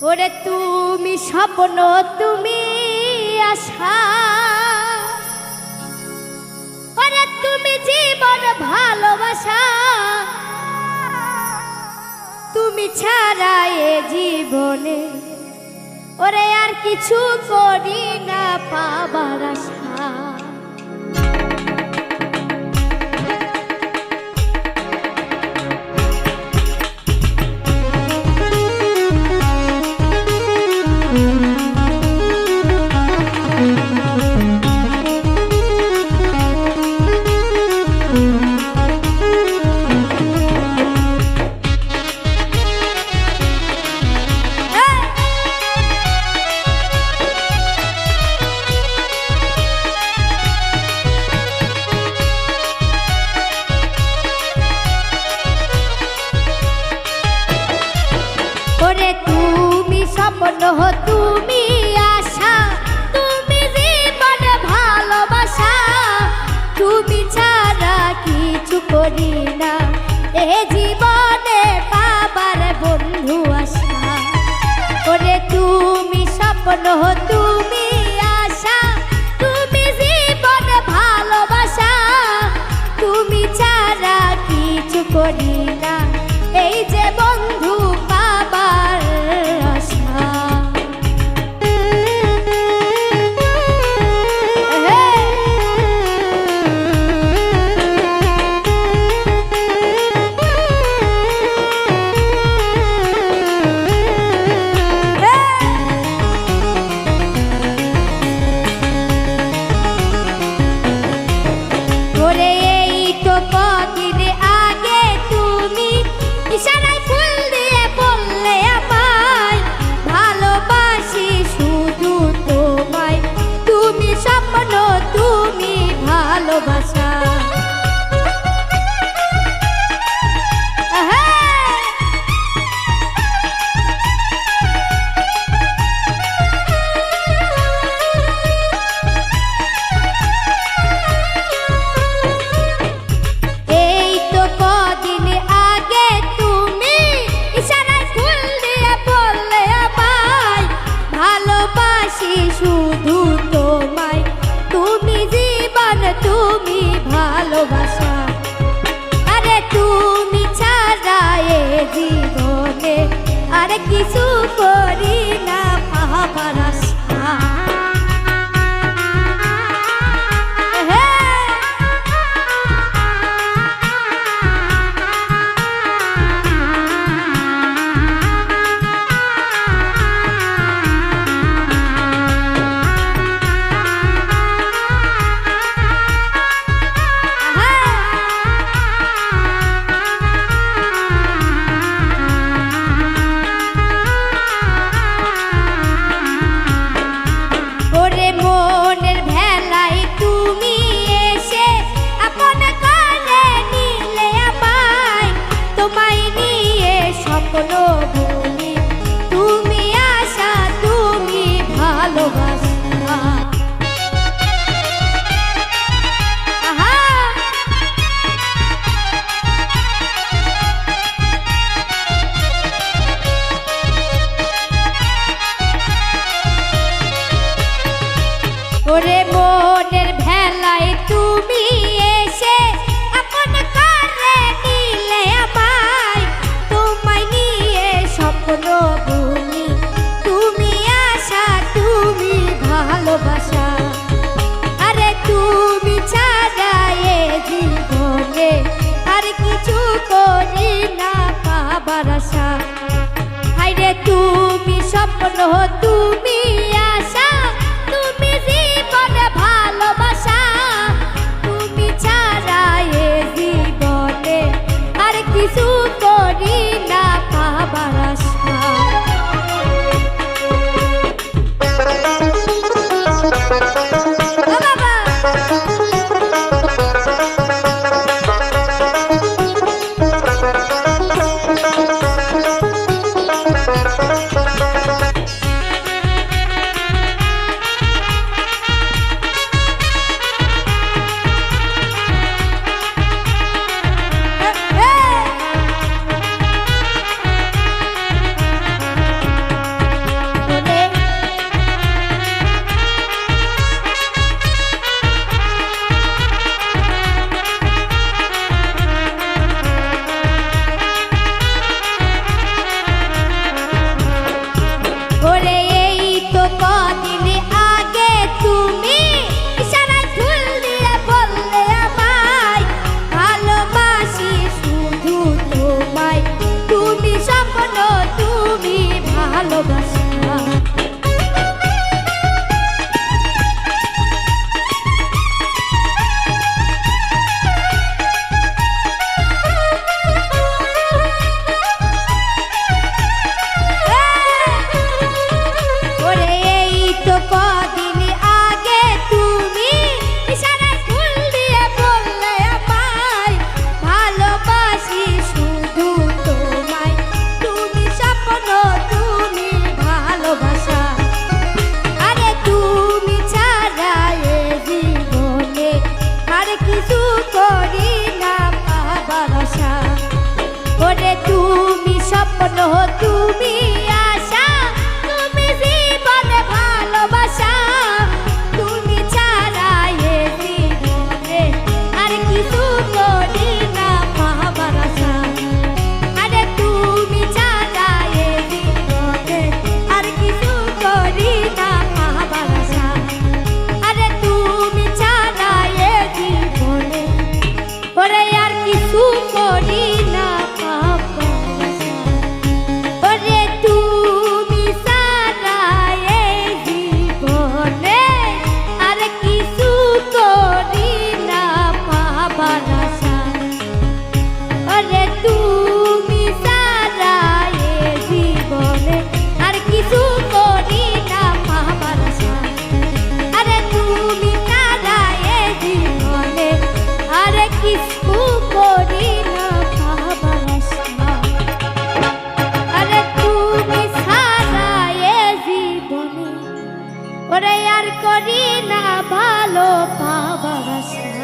ওরে তুমি স্বপ্ন তুমি আশা, ওরে তুমি জীবন ভালোবাসা, তুমি ছাড়া এ জীবনে ওরে আর কিছু করি না পাবার আশা। ওরে তুমি স্বপ্ন তুমি আশা, তুমি জীবন ভালোবাসা, তুমি ছাড়া কিছু করি না এ জীবনে পাবার বন্ধু আশা। ওরে তুমি স্বপ্ন তুমি আশা, তুমি জীবন ভালোবাসা, তুমি ছাড়া কিছু করি না এই যে বন্ধু পাবার আশা। ওরে এই তো কদিন আগে তুমি ইশারায় ফুল দিয়ে বললে আমায় ভালোবাসি শুধু তোমায়, তুমি স্বপ্ন তুমি ভালোবাসা। এই তো কদিন আগে তুমি ইশারায় ফুল দিয়ে বললে আমায় ভালোবাসি শুধু তোমায়, তুমি জীবন তুমি ভালোবাসা। আরে তুমি ছাড়া এ জীবনে আর কিছু করি না পাবার আশা। ওরে মনের ভেলায় তুমি এসে আপন করে নিলে আমায়, তোমায় নিয়ে স্বপ্ন বুনি, তুমি আশা তুমি ভালোবাসা। ওরে মনের ভেলায় তুমি এসে আপন করে নিলে আমায়, তোমায় নিয়ে স্বপ্ন বুনি, তুমি আশা তুমি ভালোবাসা। আরে তুমি ছাড়া এ জীবনে আর কিছু করি না পাবার আশা। হায়রে তুমি স্বপ্ন তুমি আশা, তুমি জীবন ভালোবাসা, তুমি ছাড়া এ জীবনে আর কিছু করি না পাবার আশা। ভালোবাসা। ওরে এই তো কদিন আগে তুমি ইশারায় ফুল দিয়ে বললে আমায় ভালোবাসি শুধু তোমায়, তুমি স্বপ্ন তুমি ভালোবাসা। আরে তুমি ছাড়া এ জীবনে আর কিছু করি না পাবার আশা। ওরে তুমি স্বপ্ন তুমি আশা, তুমি জীবনে ভালোবাসা। তুমি ছাড়া এ জীবনে আর কিছু করি না পাবার আশা। আরে তুমি ছাড়া এ জীবনে আর কিছু করি না পাবার আশা। আরে তুমি ছাড়া এ জীবনে ওরে আর কিছু করি না পাবার আশা। ওরে তুমি ছাড়া এ জীবনে আর কিছু করি না পাবার আশা। ওরে তুমি ছাড়া এ জীবনে আর কিছু করি না পাবার আশা। আরে তুমি ছাড়া এ জীবনে আর কিছু করি না পাবার আশা। আরে তুমি ছাড়া এ জীবনে ওরে আর করি না ভালো পাবার আশা।